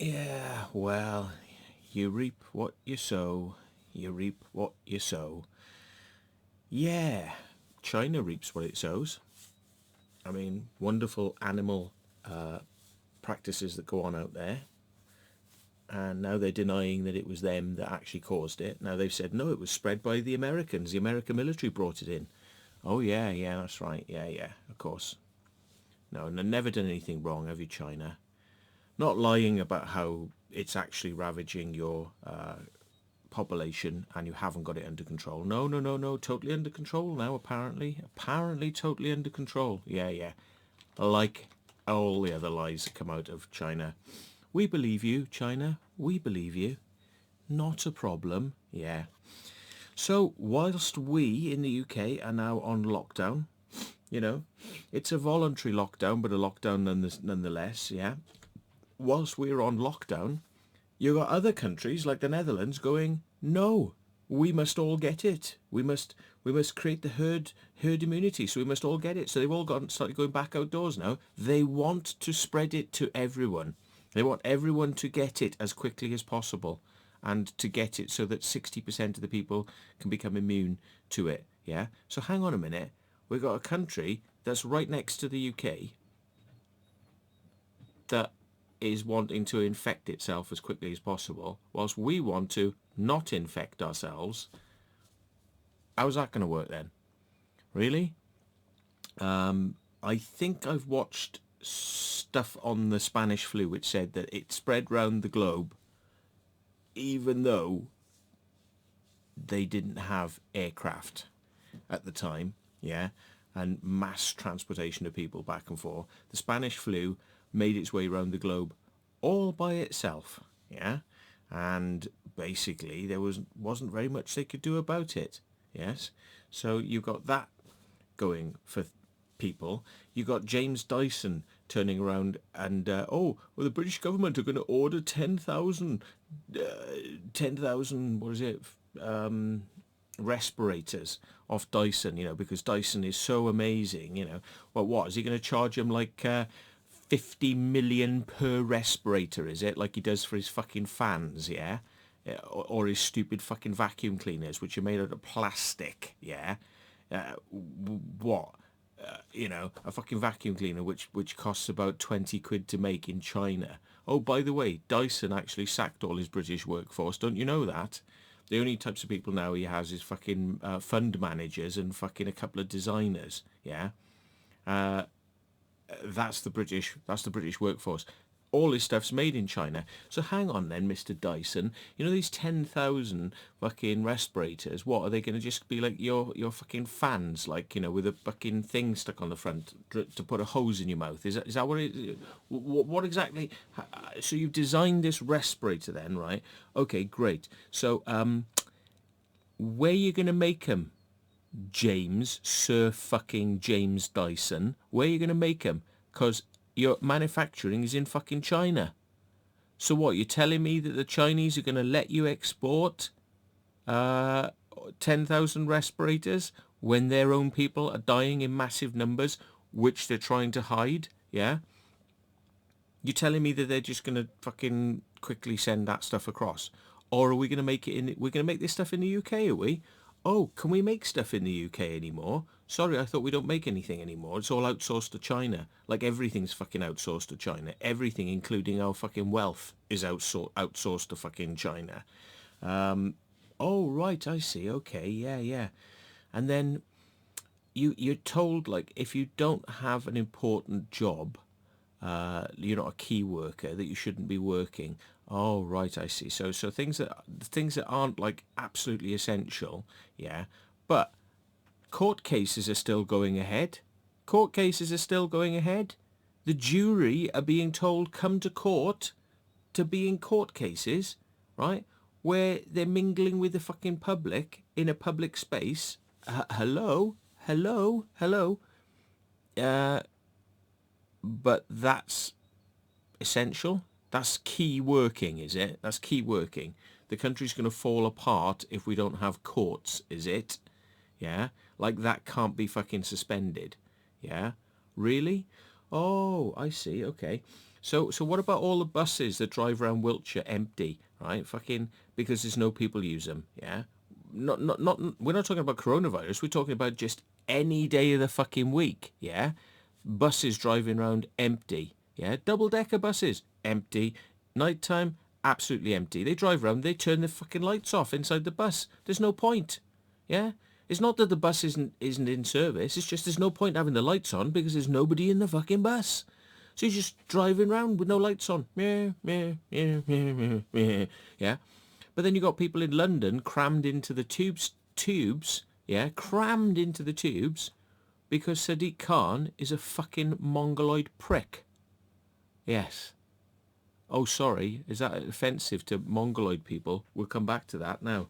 Yeah, well, you reap what you sow. You reap what you sow. Yeah, China reaps what it sows. I mean, wonderful animal practices that go on out there. And now they're denying that it was them that actually caused it. Now they've said, no, it was spread by the Americans. The American military brought it in. Oh, yeah, yeah, that's right. Yeah, yeah, of course. No, never done anything wrong, have you, China? Not lying about how it's actually ravaging your population and you haven't got it under control. No, no, no, no, totally under control now, apparently. Apparently totally under control. Yeah, yeah. Like all the other lies that come out of China. We believe you, China. We believe you. Not a problem. Yeah. So, whilst we in the UK are now on lockdown, you know, it's a voluntary lockdown, but a lockdown nonetheless, yeah. Whilst we're on lockdown, you got other countries like the Netherlands going, no, we must all get it. We must create the herd immunity, so we must all get it. So they've all started going back outdoors now. They want to spread it to everyone. They want everyone to get it as quickly as possible, and to get it so that 60% of the people can become immune to it. Yeah. So hang on a minute. We've got a country that's right next to the UK that is wanting to infect itself as quickly as possible, whilst we want to not infect ourselves. How's that going to work then? Really? I think I've watched stuff on the Spanish flu which said that it spread round the globe even though they didn't have aircraft at the time, yeah, and mass transportation of people back and forth. The Spanish flu made its way around the globe all by itself, yeah, and basically there wasn't very much they could do about it. Yes, so you got that going for people. You got James Dyson turning around and oh, well, the British government are going to order 10,000 what is it, respirators off Dyson, because Dyson is so amazing, Well, what is he going to charge them, like 50 million per respirator, is it, like he does for his fucking fans, yeah? Or his stupid fucking vacuum cleaners, which are made out of plastic, yeah? What? A fucking vacuum cleaner which costs about 20 quid to make in China. Oh, by the way, Dyson actually sacked all his British workforce. Don't you know that? The only types of people now he has is fucking fund managers and fucking a couple of designers. Yeah, that's the British workforce. All this stuff's made in China. So hang on then, Mr. Dyson. These 10,000 fucking respirators, what, are they going to just be like your fucking fans, like, with a fucking thing stuck on the front to put a hose in your mouth? Is that what it is? What exactly? So you've designed this respirator then, right? Okay, great. So where are you going to make them, Sir fucking James Dyson? Where are you going to make them? Because your manufacturing is in fucking China. So what, you're telling me that the Chinese are going to let you export 10,000 respirators when their own people are dying in massive numbers, which they're trying to hide? Yeah? You're telling me that they're just going to fucking quickly send that stuff across? Or are we going to make it we're going to make this stuff in the UK, are we? Oh, can we make stuff in the UK anymore? Sorry, I thought we don't make anything anymore. It's all outsourced to China. Like everything's fucking outsourced to China. Everything, including our fucking wealth, is outsourced to fucking China. Oh, right, I see. Okay, yeah, yeah. And then you're told, like, if you don't have an important job, you're not a key worker, that you shouldn't be working. Oh, right, I see. So things that aren't like absolutely essential, yeah. But court cases are still going ahead. Court cases are still going ahead. The jury are being told come to court to be in court cases, right? Where they're mingling with the fucking public in a public space. Hello, hello, hello. But that's essential. That's key working, is it? That's key working. The country's going to fall apart if we don't have courts, is it? Yeah? Like that can't be fucking suspended. Yeah? Really? Oh, I see. Okay. So what about all the buses that drive around Wiltshire empty, right? Fucking because there's no people use them, yeah? Not. We're not talking about coronavirus. We're talking about just any day of the fucking week, yeah? Buses driving around empty, yeah? Double-decker buses, empty. Nighttime, absolutely empty. They drive around, they turn the fucking lights off inside the bus. There's no point, yeah? It's not that the bus isn't in service. It's just there's no point having the lights on because there's nobody in the fucking bus. So you're just driving around with no lights on. Yeah, yeah, yeah, yeah, yeah, yeah. But then you got people in London crammed into the tubes, yeah, crammed into the tubes because Sadiq Khan is a fucking mongoloid prick. Yes. Oh, sorry. Is that offensive to mongoloid people? We'll come back to that now.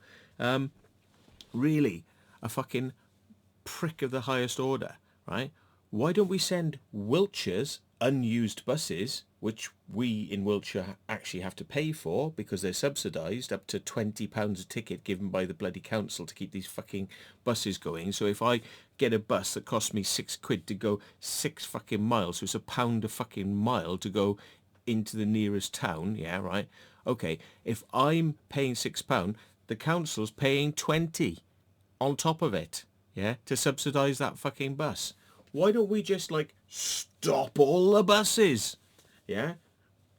Really, a fucking prick of the highest order, right? Why don't we send Wiltshire's unused buses, which we in Wiltshire actually have to pay for because they're subsidised up to £20 a ticket given by the bloody council to keep these fucking buses going. So if I get a bus that costs me £6 to go 6 fucking miles, so it's £1 a fucking mile to go into the nearest town, yeah, right? Okay, if I'm paying £6, the council's paying 20 on top of it, yeah, to subsidise that fucking bus. Why don't we just, like, stop all the buses, yeah?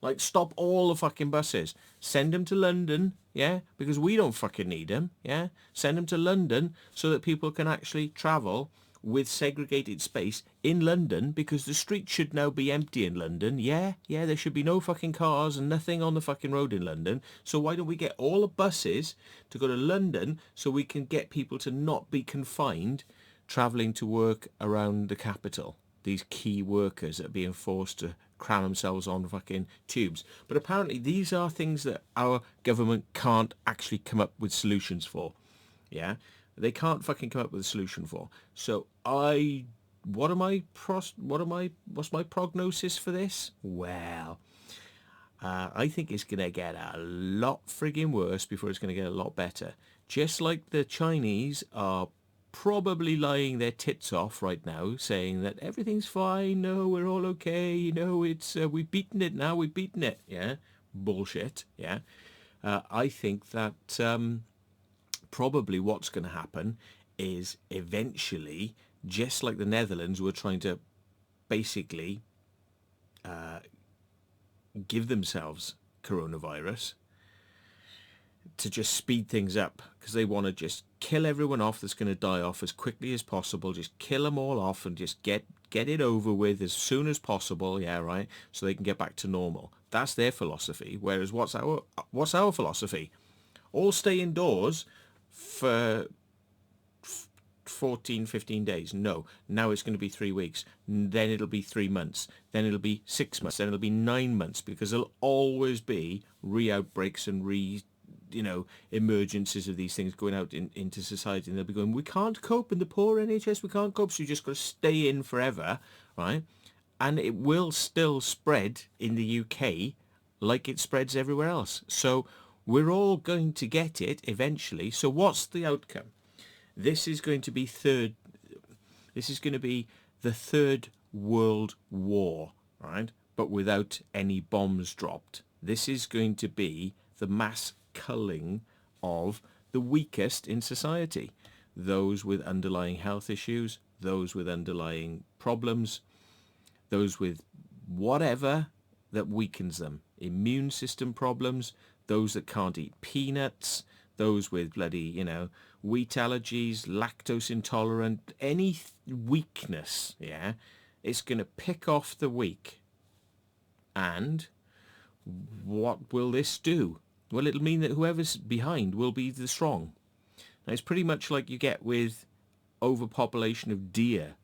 Like, stop all the fucking buses. Send them to London, yeah? Because we don't fucking need them, yeah? Send them to London so that people can actually travel with segregated space in London because the streets should now be empty in London. Yeah, there should be no fucking cars and nothing on the fucking road in London. So why don't we get all the buses to go to London so we can get people to not be confined travelling to work around the capital? These key workers that are being forced to cram themselves on fucking tubes. But apparently these are things that our government can't actually come up with solutions for. Yeah, they can't fucking come up with a solution for. So what's my prognosis for this? Well, I think it's going to get a lot friggin' worse before it's going to get a lot better. Just like the Chinese are probably lying their tits off right now, saying that everything's fine, no, we're all okay, it's we've beaten it now, we've beaten it. Yeah, bullshit. Yeah, I think that probably what's going to happen is eventually, just like the Netherlands were trying to basically give themselves coronavirus to just speed things up because they want to just kill everyone off that's going to die off as quickly as possible, just kill them all off and just get it over with as soon as possible, yeah, right, so they can get back to normal. That's their philosophy. Whereas what's our philosophy? All stay indoors for 14, 15 days. No, now it's going to be 3 weeks. Then it'll be 3 months. Then it'll be 6 months. Then it'll be 9 months because there'll always be re-outbreaks and emergencies of these things going out into society. And they'll be going, we can't cope in the poor NHS. We can't cope. So you just got to stay in forever, right? And it will still spread in the UK like it spreads everywhere else. So we're all going to get it eventually. So what's the outcome? This is going to be the Third World War, right? But without any bombs dropped. This is going to be the mass culling of the weakest in society. Those with underlying health issues, those with underlying problems, those with whatever that weakens them. Immune system problems, those that can't eat peanuts, those with bloody, wheat allergies, lactose intolerant, any weakness, yeah, it's going to pick off the weak. And what will this do? Well, it'll mean that whoever's behind will be the strong. Now, it's pretty much like you get with overpopulation of deer,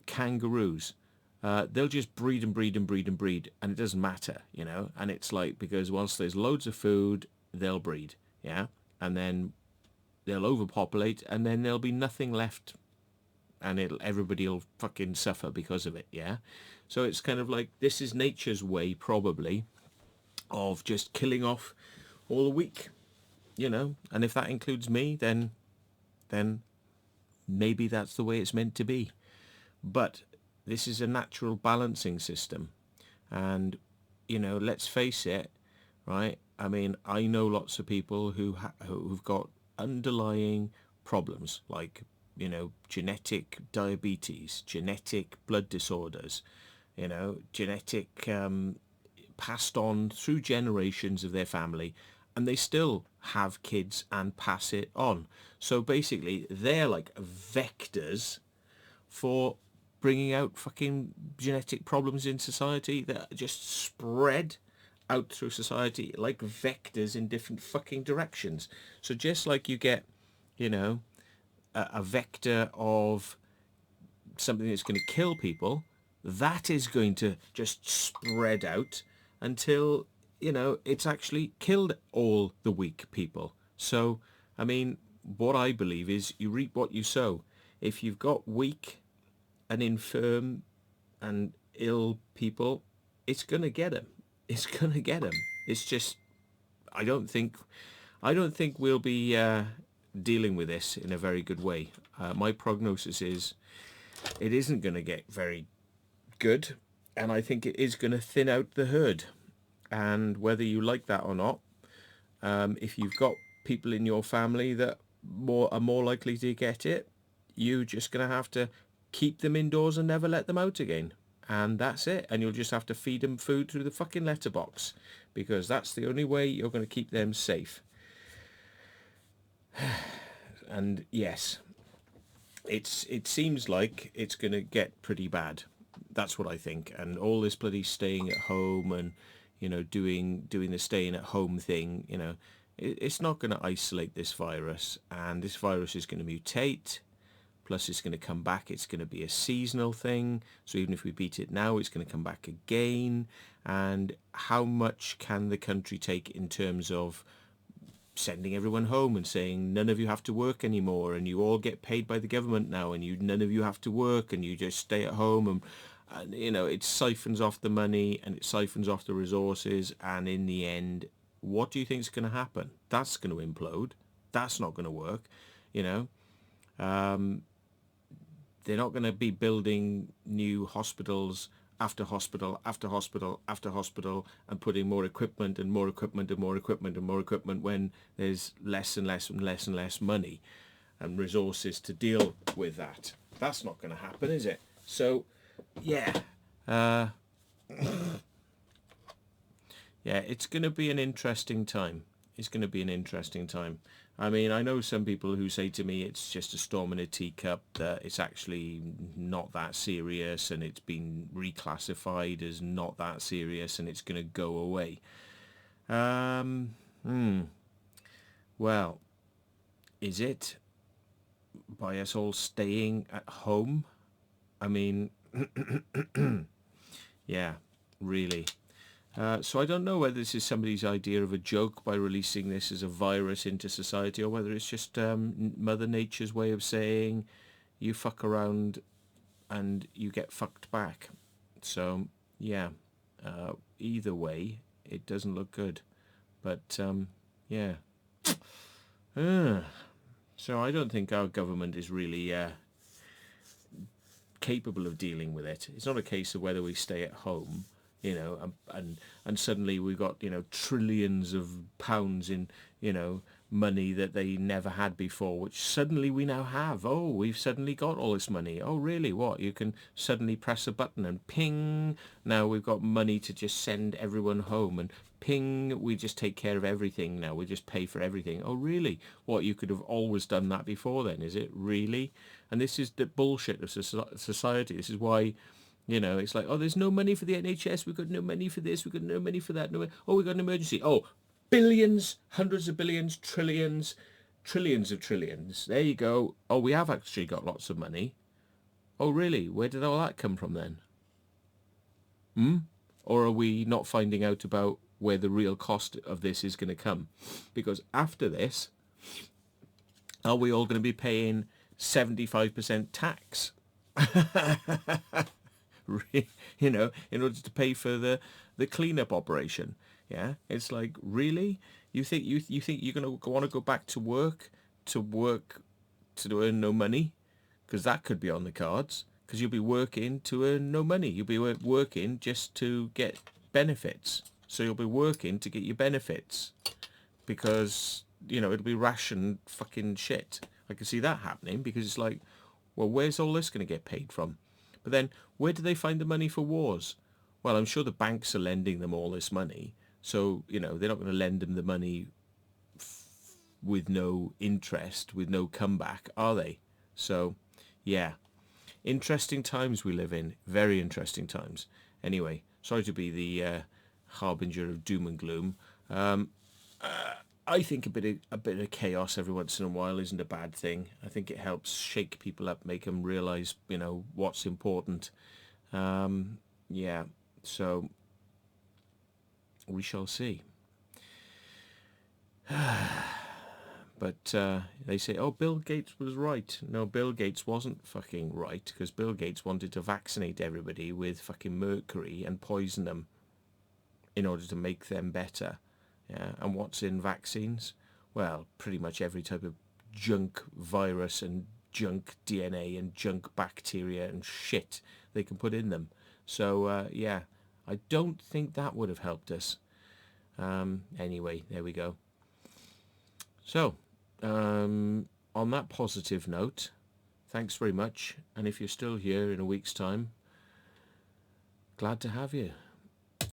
kangaroos. They'll just breed and breed and breed and breed, and it doesn't matter, and it's like, because once there's loads of food, they'll breed, yeah, and then they'll overpopulate, and then there'll be nothing left, and everybody will fucking suffer because of it, yeah. So it's kind of like, this is nature's way, probably, of just killing off all the weak, and if that includes me, then maybe that's the way it's meant to be. But this is a natural balancing system, And, let's face it, right? I mean, I know lots of people who've got underlying problems like, genetic diabetes, genetic blood disorders, genetic passed on through generations of their family, and they still have kids and pass it on. So basically, they're like vectors for bringing out fucking genetic problems in society that just spread out through society like vectors in different fucking directions. So just like you get, you know, a vector of something that's going to kill people, that is going to just spread out until, it's actually killed all the weak people. So, I mean, what I believe is you reap what you sow. If you've got weak and infirm and ill people, it's going to get them. It's going to get them. It's just, I don't think, I don't think we'll be dealing with this in a very good way. My prognosis is it isn't going to get very good, and I think it is going to thin out the herd. And whether you like that or not, if you've got people in your family that are more likely to get it, you're just going to have to keep them indoors and never let them out again. And that's it. And you'll just have to feed them food through the fucking letterbox, because that's the only way you're going to keep them safe. And yes, it seems like it's going to get pretty bad. That's what I think. And all this bloody staying at home and, doing the staying at home thing, it's not going to isolate this virus. And this virus is going to mutate. Plus it's going to come back. It's going to be a seasonal thing. So even if we beat it now, it's going to come back again. And how much can the country take in terms of sending everyone home and saying none of you have to work anymore, and you all get paid by the government now, and none of you have to work, and you just stay at home, and it siphons off the money and it siphons off the resources, and in the end, what do you think is going to happen? That's going to implode. That's not going to work. They're not going to be building new hospitals after hospital after hospital after hospital and putting more equipment and more equipment and more equipment and more equipment when there's less and less and less and less money and resources to deal with that. That's not going to happen, is it? So, yeah. Yeah, it's going to be an interesting time. It's going to be an interesting time. I mean, I know some people who say to me it's just a storm in a teacup, that it's actually not that serious and it's been reclassified as not that serious and it's going to go away. Well, is it by us all staying at home? I mean, yeah, really. So I don't know whether this is somebody's idea of a joke by releasing this as a virus into society, or whether it's just Mother Nature's way of saying you fuck around and you get fucked back. So yeah, either way, it doesn't look good. But yeah. So I don't think our government is really capable of dealing with it. It's not a case of whether we stay at home, and suddenly we've got, trillions of pounds in, money that they never had before, which suddenly we now have. Oh, we've suddenly got all this money. Oh, really? What? You can suddenly press a button and ping. Now we've got money to just send everyone home, and ping, we just take care of everything now. We just pay for everything. Oh, really? What? You could have always done that before then, is it? Really? And this is the bullshit of society. This is why, it's like, oh, there's no money for the NHS. We've got no money for this. We've got no money for that. No, oh, we've got an emergency. Oh, billions, hundreds of billions, trillions, trillions of trillions. There you go. Oh, we have actually got lots of money. Oh, really? Where did all that come from then? Or are we not finding out about where the real cost of this is going to come? Because after this, are we all going to be paying 75% tax? In order to pay for the cleanup operation. Yeah, it's like, really? You think you're going to want to go back to work to earn no money? Because that could be on the cards. because you'll be working to earn no money. You'll be working just to get benefits. So you'll be working to get your benefits because, it'll be ration fucking shit. I can see that happening because it's like, well, where's all this going to get paid from? But then where do they find the money for wars? Well, I'm sure the banks are lending them all this money. So, they're not going to lend them the money with no interest, with no comeback, are they? So, yeah. Interesting times we live in. Very interesting times. Anyway, sorry to be the harbinger of doom and gloom. I think a bit of chaos every once in a while isn't a bad thing. I think it helps shake people up, make them realise, what's important. Yeah, so we shall see. But they say, oh, Bill Gates was right. No, Bill Gates wasn't fucking right, because Bill Gates wanted to vaccinate everybody with fucking mercury and poison them in order to make them better. Yeah, and what's in vaccines? Well, pretty much every type of junk virus and junk DNA and junk bacteria and shit they can put in them. So, yeah, I don't think that would have helped us. Anyway, there we go. So, on that positive note, thanks very much. And if you're still here in a week's time, glad to have you.